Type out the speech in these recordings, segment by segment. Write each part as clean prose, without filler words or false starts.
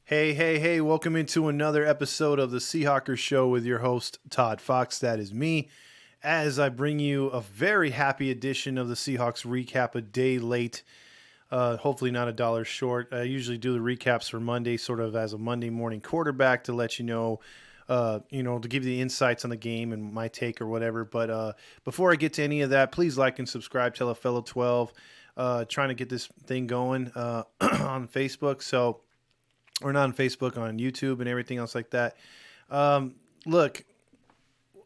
Hey, hey, hey, welcome into another episode of the Seahawkers Show with your host, Todd Fox. That is me, as I bring you a very happy edition of the Seahawks recap a day late. Hopefully not a dollar short. I usually do the recaps for Monday, sort of as a Monday morning quarterback to let you know, to give you the insights on the game and my take or whatever. But before I get to any of that, please like and subscribe. Tell a fellow 12. Trying to get this thing going on Facebook. Or not on Facebook, on YouTube and everything else like that. Look,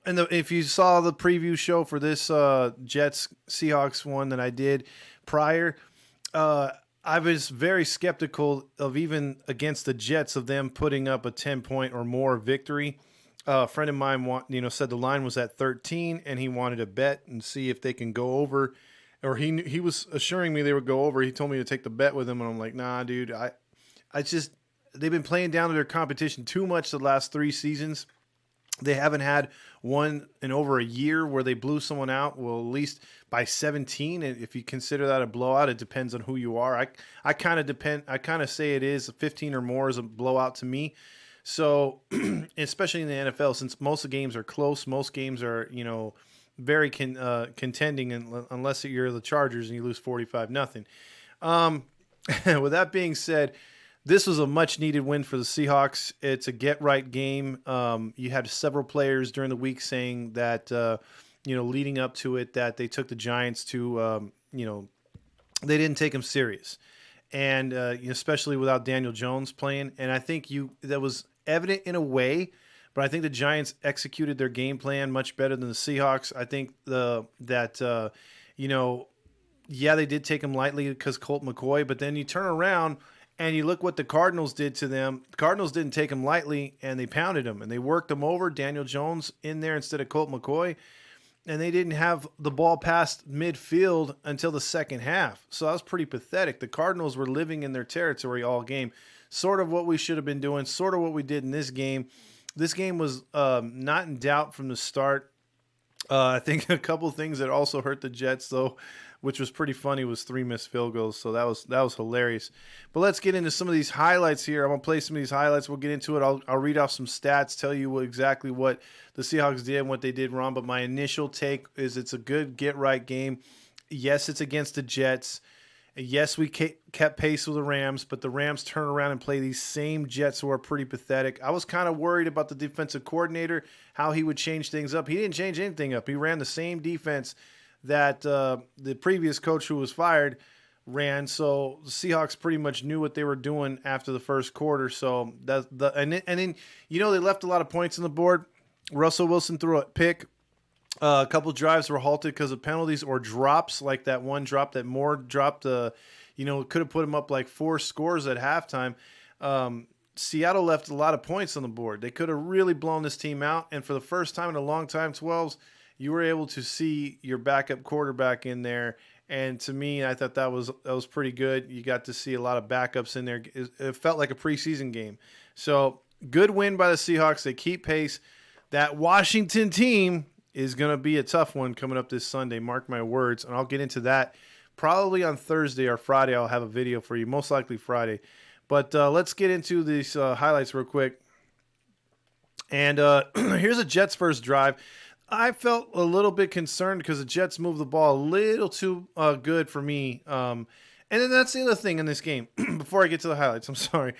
if you saw the preview show for this Jets Seahawks one that I did prior, I was very skeptical of even against the Jets of them putting up a 10-point or more victory. A friend of mine, said the line was at 13, and he wanted to bet and see if they can go over. Or he was assuring me they would go over. He told me to take the bet with him, and I'm like, nah, dude, they've been playing down to their competition too much the last 3 seasons. They haven't had one in over a year where they blew someone out. Well, at least by 17. And if you consider that a blowout, it depends on who you are. I kind of say it is 15 or more is a blowout to me. So, especially in the NFL, since most of the games are close, most games are, very contending, unless you're the Chargers and you lose 45-0. With that being said, this was a much-needed win for the Seahawks. It's a get-right game. You had several players during the week saying that, leading up to it, that they took the Giants to, they didn't take them serious. And especially without Daniel Jones playing. And I think that was evident in a way, but I think the Giants executed their game plan much better than the Seahawks. I think they did take them lightly because Colt McCoy, but then you turn around and you look what the Cardinals did to them. The Cardinals didn't take them lightly, and they pounded them, and they worked them over. Daniel Jones in there instead of Colt McCoy, and they didn't have the ball past midfield until the second half. So that was pretty pathetic. The Cardinals were living in their territory all game, sort of what we should have been doing, sort of what we did in this game. This game was not in doubt from the start. I think a couple of things that also hurt the Jets, though, which was pretty funny, was 3 missed field goals. So that was hilarious. But let's get into some of these highlights here. I'm going to play some of these highlights. We'll get into it. I'll read off some stats, tell you exactly what the Seahawks did and what they did wrong. But my initial take is it's a good get-right game. Yes, it's against the Jets. Yes, we kept pace with the Rams, but the Rams turn around and play these same Jets who are pretty pathetic. I was kind of worried about the defensive coordinator, how he would change things up. He didn't change anything up. He ran the same defense that the previous coach who was fired ran. So the Seahawks pretty much knew what they were doing after the first quarter. So and then they left a lot of points on the board. Russell Wilson threw a pick. A couple drives were halted because of penalties or drops, like that one drop that Moore dropped. Could have put him up like 4 scores at halftime. Seattle left a lot of points on the board. They could have really blown this team out. And for the first time in a long time, 12s, you were able to see your backup quarterback in there. And to me, I thought that was pretty good. You got to see a lot of backups in there. It felt like a preseason game. So good win by the Seahawks. They keep pace. That Washington team is going to be a tough one coming up this Sunday. Mark my words. And I'll get into that probably on Thursday or Friday. I'll have a video for you, most likely Friday. But let's get into these highlights real quick. And here's a Jets first drive. I felt a little bit concerned because the Jets moved the ball a little too good for me. And then that's the other thing in this game. Before I get to the highlights, I'm sorry.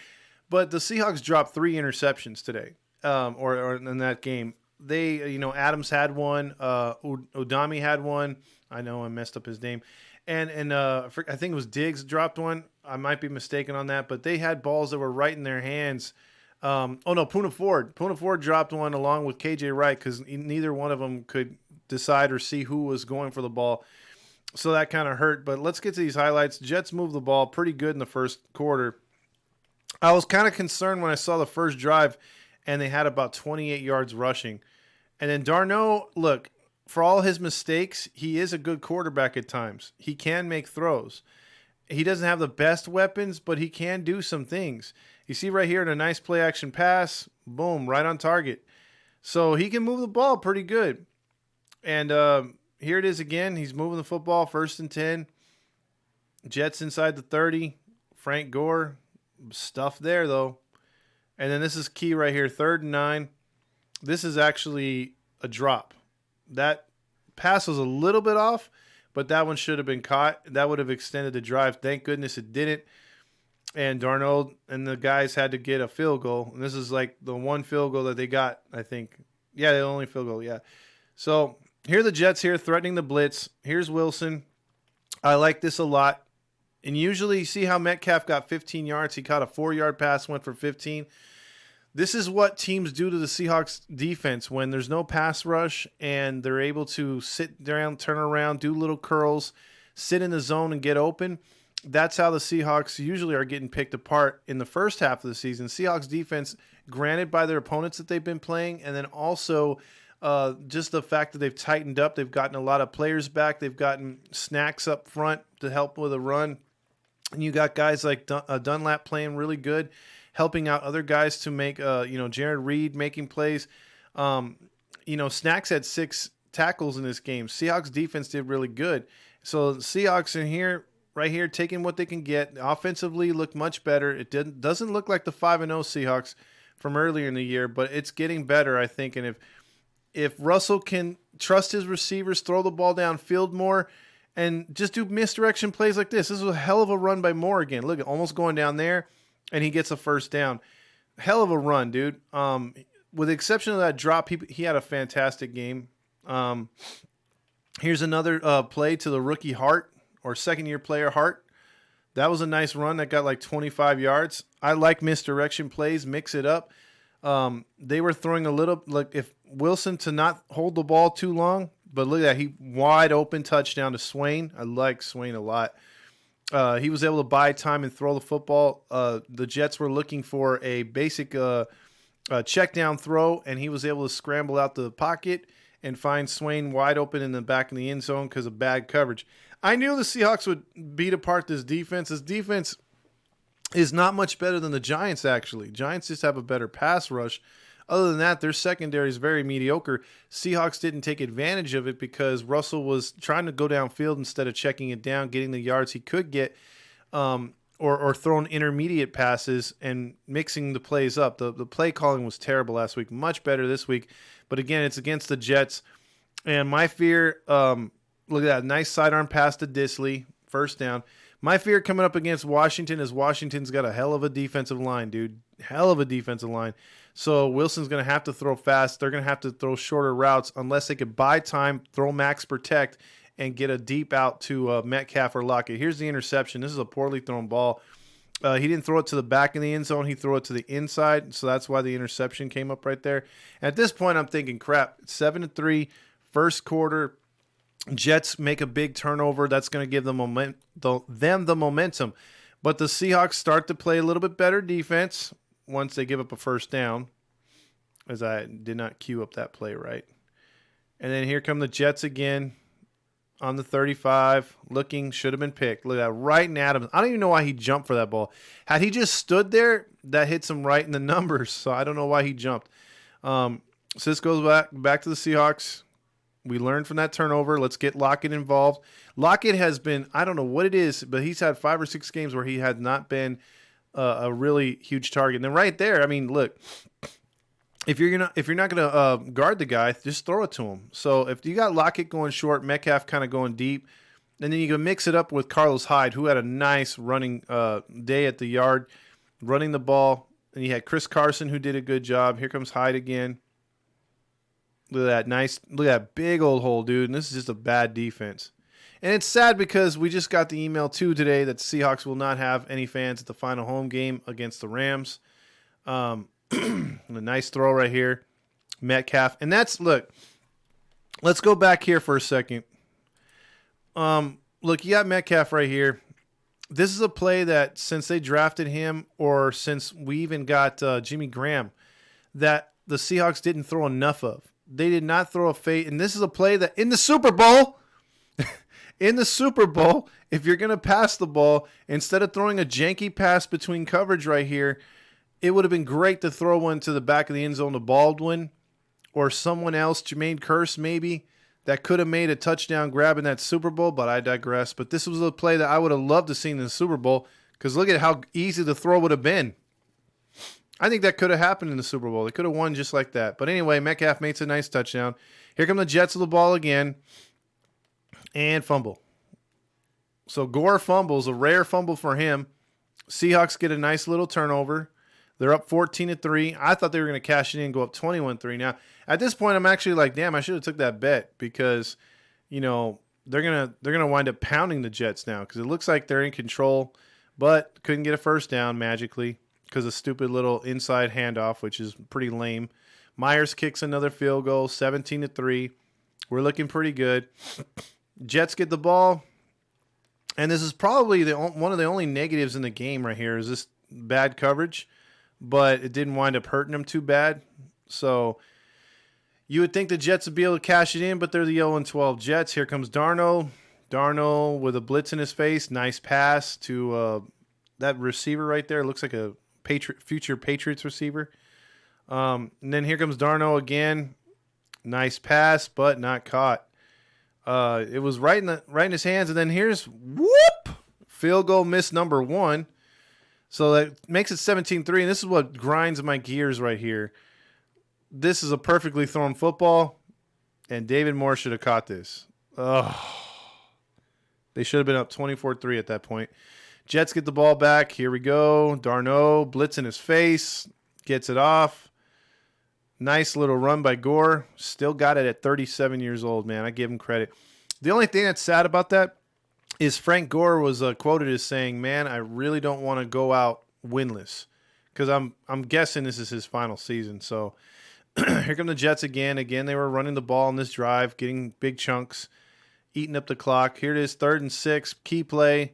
But the Seahawks dropped 3 interceptions today or in that game. They, Adams had one. Odami had one. I know I messed up his name. And I think it was Diggs dropped one. I might be mistaken on that. But they had balls that were right in their hands. Poona Ford. Poona Ford dropped one along with KJ Wright because neither one of them could decide or see who was going for the ball. So that kind of hurt. But let's get to these highlights. Jets moved the ball pretty good in the first quarter. I was kind of concerned when I saw the first drive and they had about 28 yards rushing. And then Darno, look, for all his mistakes, he is a good quarterback at times. He can make throws. He doesn't have the best weapons, but he can do some things. You see right here in a nice play action pass, boom, right on target. So he can move the ball pretty good. And here it is again. He's moving the football, 1st and 10. Jets inside the 30. Frank Gore, stuff there though. And then this is key right here, 3rd and 9. This is actually a drop. That pass was a little bit off, but that one should have been caught. That would have extended the drive. Thank goodness it didn't. And Darnold and the guys had to get a field goal. And this is like the one field goal that they got, I think. Yeah, the only field goal, yeah. So here are the Jets here threatening the blitz. Here's Wilson. I like this a lot. And usually you see how Metcalf got 15 yards. He caught a 4-yard pass, went for 15. This is what teams do to the Seahawks defense when there's no pass rush and they're able to sit down, turn around, do little curls, sit in the zone and get open. That's how the Seahawks usually are getting picked apart in the first half of the season. Seahawks defense, granted by their opponents that they've been playing, and then also just the fact that they've tightened up. They've gotten a lot of players back. They've gotten snacks up front to help with a run. And you got guys like Dunlap playing really good, helping out other guys to make, Jared Reed making plays. Snacks had 6 tackles in this game. Seahawks defense did really good. So the Seahawks in here, right here, taking what they can get. Offensively look much better. It doesn't look like the 5-0 Seahawks from earlier in the year, but it's getting better, I think. And if Russell can trust his receivers, throw the ball downfield more, and just do misdirection plays like this. This is a hell of a run by Moore again. Look, almost going down there, and he gets a first down. Hell of a run, dude. With the exception of that drop, he had a fantastic game. Here's another play to the rookie Hart, or second-year player Hart. That was a nice run that got like 25 yards. I like misdirection plays, mix it up. They were throwing a little, like if Wilson to not hold the ball too long, but look at that. He wide open touchdown to Swain. I like Swain a lot. He was able to buy time and throw the football. The Jets were looking for a basic check down throw, and he was able to scramble out the pocket and find Swain wide open in the back of the end zone because of bad coverage. I knew the Seahawks would beat apart this defense. This defense is not much better than the Giants, actually. Giants just have a better pass rush. Other than that, their secondary is very mediocre. Seahawks didn't take advantage of it because Russell was trying to go downfield instead of checking it down, getting the yards he could get, or throwing intermediate passes and mixing the plays up. The play calling was terrible last week. Much better this week. But again, it's against the Jets. And my fear, look at that, nice sidearm pass to Disley, first down. My fear coming up against Washington is Washington's got a hell of a defensive line, dude. Hell of a defensive line. So Wilson's going to have to throw fast. They're going to have to throw shorter routes unless they could buy time, throw max protect, and get a deep out to Metcalf or Lockett. Here's the interception. This is a poorly thrown ball. He didn't throw it to the back of the end zone. He threw it to the inside, so that's why the interception came up right there. At this point, I'm thinking, crap, 7-3, first quarter. Jets make a big turnover. That's going to give them the momentum. But the Seahawks start to play a little bit better defense once they give up a first down, as I did not cue up that play right. And then here come the Jets again on the 35, looking, should have been picked. Look at that, right in Adams. I don't even know why he jumped for that ball. Had he just stood there, that hits him right in the numbers, so I don't know why he jumped. So this goes back to the Seahawks. We learned from that turnover. Let's get Lockett involved. Lockett has been, I don't know what it is, but he's had 5 or 6 games where he had not been a really huge target. And then right there, I mean, look, if you're not gonna guard the guy, just throw it to him. So if you got Lockett going short, Metcalf kind of going deep, and then you can mix it up with Carlos Hyde, who had a nice running day at the yard, running the ball. And you had Chris Carson, who did a good job. Here comes Hyde again. Look at that big old hole, dude. And this is just a bad defense. And it's sad because we just got the email too today that Seahawks will not have any fans at the final home game against the Rams. A nice throw right here. Metcalf. And look, let's go back here for a second. Look, you got Metcalf right here. This is a play that since they drafted him, or since we even got Jimmy Graham, that the Seahawks didn't throw enough of. They did not throw a fade. And this is a play that in the Super Bowl, if you're going to pass the ball, instead of throwing a janky pass between coverage right here, it would have been great to throw one to the back of the end zone to Baldwin or someone else, Jermaine Kearse maybe, that could have made a touchdown grab in that Super Bowl, but I digress. But this was a play that I would have loved to see in the Super Bowl because look at how easy the throw would have been. I think that could have happened in the Super Bowl. They could have won just like that. But anyway, Metcalf makes a nice touchdown. Here come the Jets with the ball again. And fumble. So Gore fumbles, a rare fumble for him. Seahawks get a nice little turnover. They're up 14-3. I thought they were going to cash it in and go up 21-3. Now, at this point, I'm actually like, damn, I should have took that bet because, you know, they're gonna wind up pounding the Jets now because it looks like they're in control, but couldn't get a first down magically because of stupid little inside handoff, which is pretty lame. Myers kicks another field goal, 17-3. We're looking pretty good. Jets get the ball, and this is probably one of the only negatives in the game right here is this bad coverage, but it didn't wind up hurting them too bad. So you would think the Jets would be able to cash it in, but they're the 0-12 Jets. Here comes Darnold. Darnold with a blitz in his face. Nice pass to that receiver right there. Looks like a future Patriots receiver. And then here comes Darnold again. Nice pass, but not caught. It was right in his hands, and then here's field goal miss number 1. So that makes it 17-3, and this is what grinds my gears right here. This is a perfectly thrown football, and David Moore should have caught this. Oh, they should have been up 24-3 at that point. Jets get the ball back. Here we go. Darnold, blitz in his face, gets it off. Nice little run by Gore. Still got it at 37 years old, man. I give him credit. The only thing that's sad about that is Frank Gore was quoted as saying, man, I really don't want to go out winless because I'm guessing this is his final season. So here come the Jets again. Again, they were running the ball on this drive, getting big chunks, eating up the clock. Here it is, 3rd and 6, key play.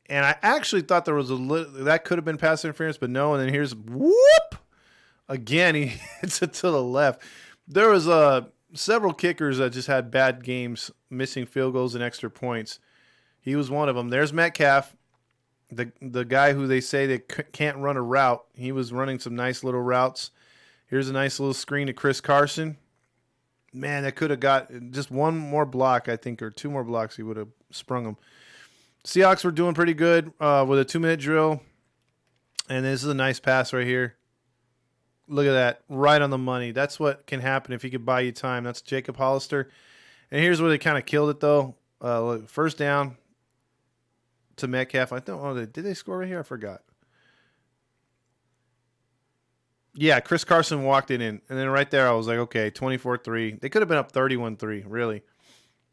And I actually thought there was that could have been pass interference, but no. And then here's again, he hits it to the left. There was several kickers that just had bad games, missing field goals and extra points. He was one of them. There's Metcalf, the guy who they say they can't run a route. He was running some nice little routes. Here's a nice little screen to Chris Carson. Man, that could have got just one more block, I think, or 2 more blocks. He would have sprung them. Seahawks were doing pretty good with a 2-minute drill. And this is a nice pass right here. Look at that. Right on the money. That's what can happen if he could buy you time. That's Jacob Hollister. And here's where they kind of killed it, though. First down to Metcalf. I don't know. Did they score right here? I forgot. Yeah, Chris Carson walked it in. And then right there, I was like, okay, 24-3. They could have been up 31-3, really.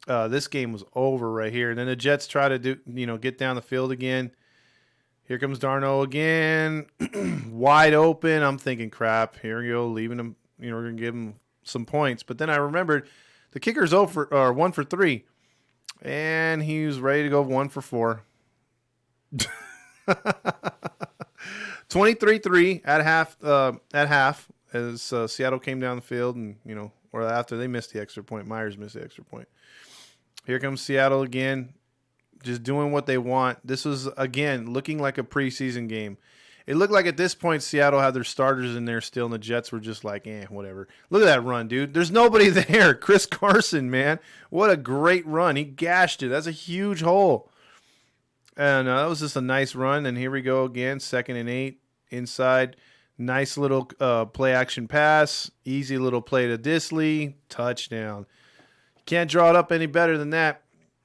This game was over right here. And then the Jets try to get down the field again. Here comes Darnold again. Wide open. I'm thinking, crap. Here we go. Leaving him. We're going to give him some points. But then I remembered the kicker's 1 for 3. And he was ready to go 1 for 4. 23-3 at half as Seattle came down the field and, or after they missed the extra point. Myers missed the extra point. Here comes Seattle again, just doing what they want. This was, again, looking like a preseason game. It looked like at this point Seattle had their starters in there still, and the Jets were just like, whatever. Look at that run, dude. There's nobody there. Chris Carson, man. What a great run. He gashed it. That's a huge hole. And that was just a nice run. And here we go again, 2nd and 8 inside. Nice little play-action pass. Easy little play to Disley. Touchdown. Can't draw it up any better than that.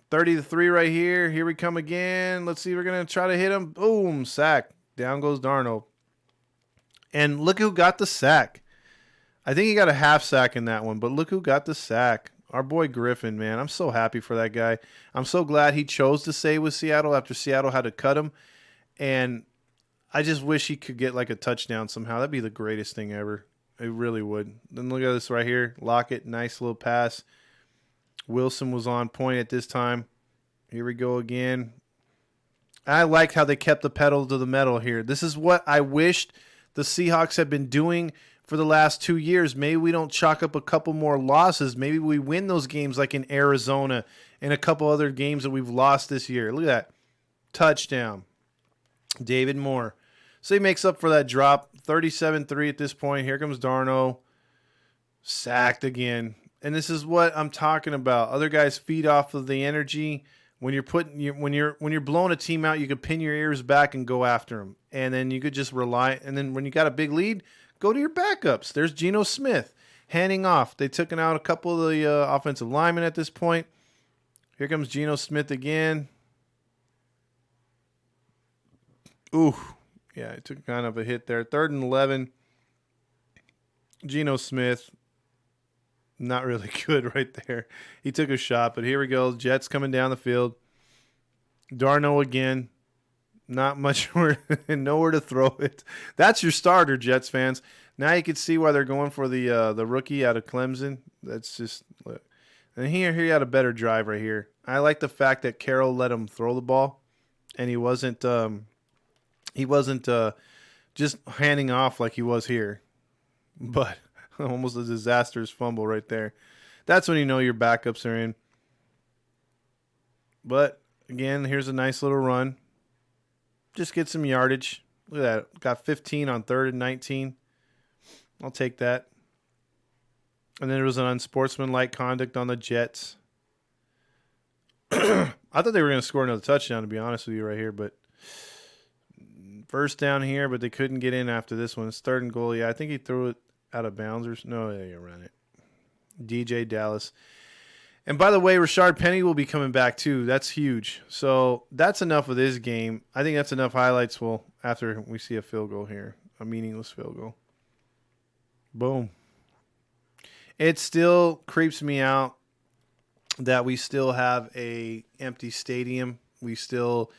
30-3 right here. Here we come again. Let's see. We're going to try to hit him. Boom. Sack. Down goes Darnold. And look who got the sack. I think he got a half sack in that one, but look who got the sack. Our boy Griffin, man. I'm so happy for that guy. I'm so glad he chose to stay with Seattle after Seattle had to cut him. And I just wish he could get like a touchdown somehow. That'd be the greatest thing ever. It really would. Then look at this right here. Lockett, nice little pass. Wilson was on point at this time. Here we go again. I like how they kept the pedal to the metal here. This is what I wished the Seahawks had been doing for the last 2 years. Maybe we don't chalk up a couple more losses. Maybe we win those games like in Arizona and a couple other games that we've lost this year. Look at that. Touchdown. David Moore. So he makes up for that drop. 37-3 at this point. Here comes Darnold. Sacked again. And this is what I'm talking about. Other guys feed off of the energy. When you're blowing a team out, you could pin your ears back and go after them, and then you could just rely. And then when you got a big lead, go to your backups. There's Geno Smith handing off. They took out a couple of the offensive linemen at this point. Here comes Geno Smith again. Ooh, yeah, he took kind of a hit there. 3rd and 11. Geno Smith, not really good right there. He took a shot, but here we go. Jets coming down the field. Darno again. Not much nowhere to throw it. That's your starter, Jets fans. Now you can see why they're going for the rookie out of Clemson. That's just look. And here he had a better drive right here. I like the fact that Carroll let him throw the ball, and he wasn't just handing off like he was here. But almost a disastrous fumble right there. That's when you know your backups are in. But again, here's a nice little run. Just get some yardage. Look at that. Got 15 on 3rd and 19. I'll take that. And then there was an unsportsmanlike conduct on the Jets. I thought they were going to score another touchdown, to be honest with you, right here. But first down here, but they couldn't get in after this one. It's 3rd and goal. Yeah, I think he threw it out of bounds. No, they ran it. DJ Dallas. And by the way, Rashard Penny will be coming back too. That's huge. So that's enough of this game. I think that's enough highlights. Well, after we see a field goal here, a meaningless field goal. Boom. It still creeps me out that we still have a empty stadium. We still,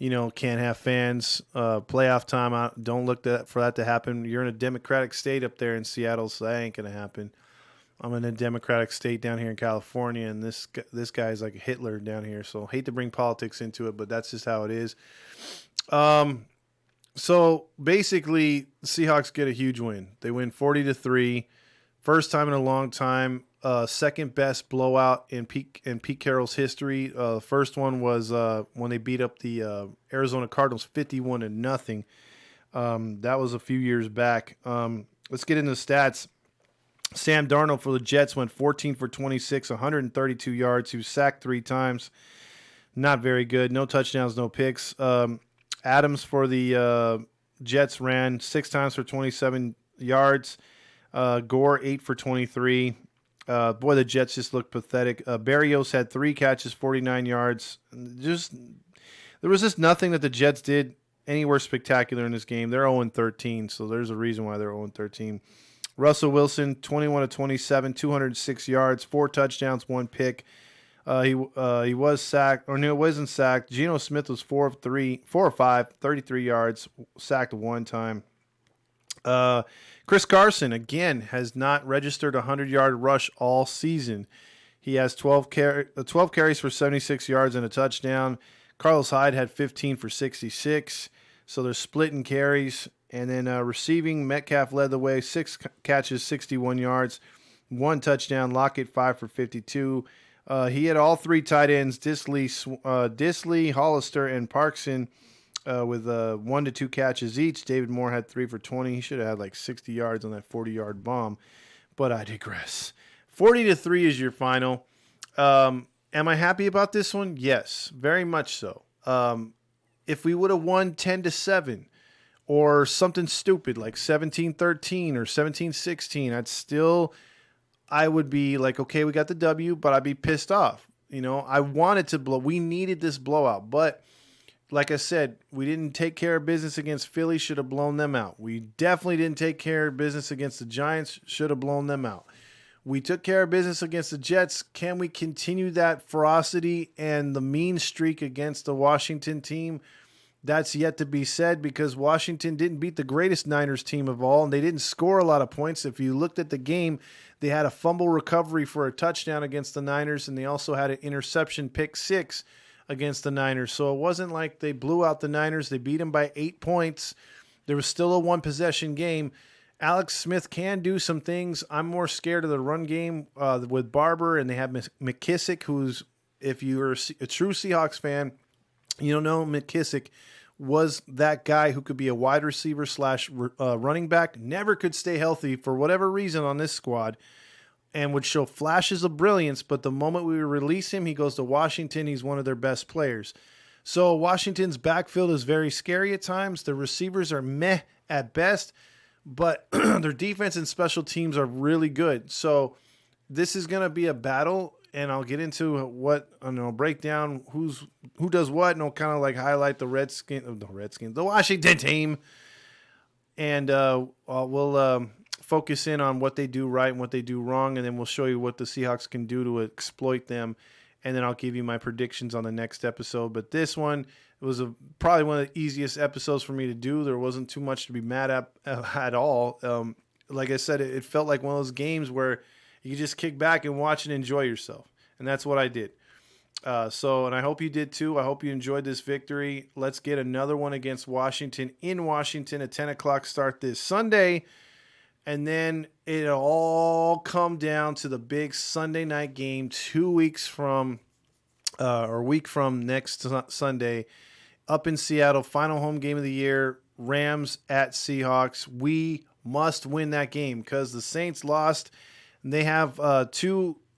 can't have fans. Playoff time. Don't look for that to happen. You're in a Democratic state up there in Seattle, so that ain't gonna happen. I'm in a Democratic state down here in California, and this guy's like Hitler down here. So hate to bring politics into it, but that's just how it is. So basically, the Seahawks get a huge win. They win 40-3, first time in a long time. Second best blowout in Pete Carroll's history. First one was when they beat up the Arizona Cardinals 51-0. That was a few years back. Let's get into the stats. Sam Darnold for the Jets went 14 for 26, 132 yards. He was sacked 3 times. Not very good. No touchdowns, no picks. Adams for the Jets ran 6 times for 27 yards. Gore 8 for 23. Boy, the Jets just looked pathetic. Berrios had 3 catches, 49 yards. There was just nothing that the Jets did anywhere spectacular in this game. They're 0-13, so there's a reason why they're 0-13. Russell Wilson, 21-27, 206 yards, 4 touchdowns, 1 pick. He was sacked, or no, it wasn't sacked. Geno Smith was 4 of 5, 33 yards, sacked 1 time. Chris Carson, again, has not registered a 100-yard rush all season. He has 12 carries for 76 yards and a touchdown. Carlos Hyde had 15 for 66. So they're splitting carries. And then receiving, Metcalf led the way, 6 catches, 61 yards, 1 touchdown. Lockett, 5 for 52. He had all 3 tight ends, Disley, Hollister, and Parkson, with 1 to 2 catches each. David Moore had 3 for 20. He should have had like 60 yards on that 40-yard bomb. But I digress. 40-3 is your final. Am I happy about this one? Yes, very much so. If we would have won 10-7, or something stupid like 17-13 or 17-16, I would be like, okay, we got the W, but I'd be pissed off. I wanted to we needed this blowout, but like I said, we didn't take care of business against Philly, should have blown them out. We definitely didn't take care of business against the Giants, should have blown them out. We took care of business against the Jets. Can we continue that ferocity and the mean streak against the Washington team? That's yet to be said, because Washington didn't beat the greatest Niners team of all, and they didn't score a lot of points. If you looked at the game, they had a fumble recovery for a touchdown against the Niners, and they also had an interception pick 6 against the Niners. So it wasn't like they blew out the Niners. They beat them by 8 points. There was still a 1-possession game. Alex Smith can do some things. I'm more scared of the run game with Barber, and they have McKissick, who's, if you're a true Seahawks fan, you don't know McKissick was that guy who could be a wide receiver / running back, never could stay healthy for whatever reason on this squad. and would show flashes of brilliance, but the moment we release him, he goes to Washington. He's one of their best players. So Washington's backfield is very scary at times. The receivers are meh at best, but their defense and special teams are really good. So this is going to be a battle, and I'll get into break down who does what, and I'll kind of like highlight the Washington team, and we'll focus in on what they do right and what they do wrong, and then we'll show you what the Seahawks can do to exploit them, and then I'll give you my predictions on the next episode. But this one was probably one of the easiest episodes for me to do. There wasn't too much to be mad at all. Like I said, it felt like one of those games where you just kick back and watch and enjoy yourself, and that's what I did. And I hope you did too. I hope you enjoyed this victory. Let's get another one against Washington in Washington at 10 o'clock start this Sunday. And then it'll all come down to the big Sunday night game 2 weeks from, or week from next Sunday up in Seattle. Final home game of the year, Rams at Seahawks. We must win that game because the Saints lost. And they have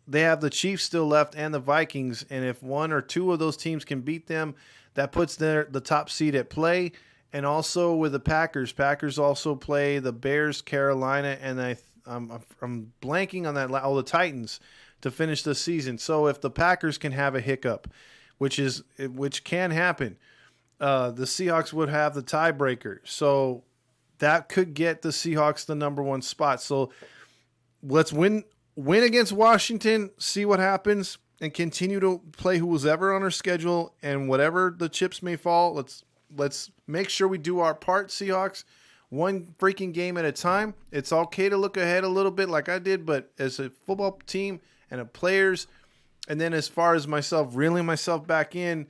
They have the Chiefs still left and the Vikings. And if one or two of those teams can beat them, that puts the top seed at play. And also with the Packers also play the Bears, Carolina, and I'm blanking on that. The Titans to finish the season. So if the Packers can have a hiccup, which can happen, the Seahawks would have the tiebreaker. So that could get the Seahawks the number one spot. So let's win against Washington, see what happens, and continue to play who was ever on our schedule, and whatever the chips may fall. Let's make sure we do our part, Seahawks, one freaking game at a time. It's okay to look ahead a little bit like I did, but as a football team and a players, and then as far as myself, reeling myself back in,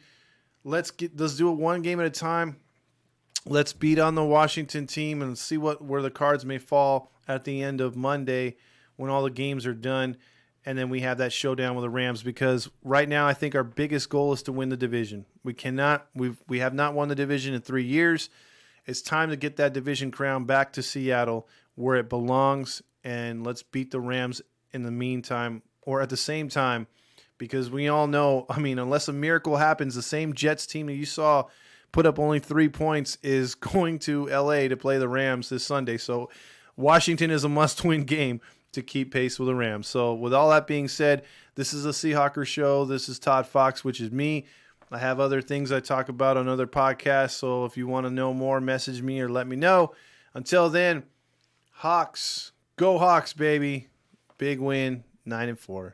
let's do it one game at a time. Let's beat on the Washington team and see where the cards may fall at the end of Monday when all the games are done. And then we have that showdown with the Rams, because right now I think our biggest goal is to win the division. We have not won the division in 3 years. It's time to get that division crown back to Seattle where it belongs, and let's beat the Rams in the meantime, or at the same time, because we all know, unless a miracle happens, the same Jets team that you saw put up only 3 points is going to LA to play the Rams this Sunday. So Washington is a must-win game to keep pace with the Rams. So with all that being said, this is a Seahawker show. This is Todd Fox, which is me. I have other things I talk about on other podcasts, so if you want to know more, message me or let me know. Until then, Hawks. Go Hawks, baby. Big win, 9-4.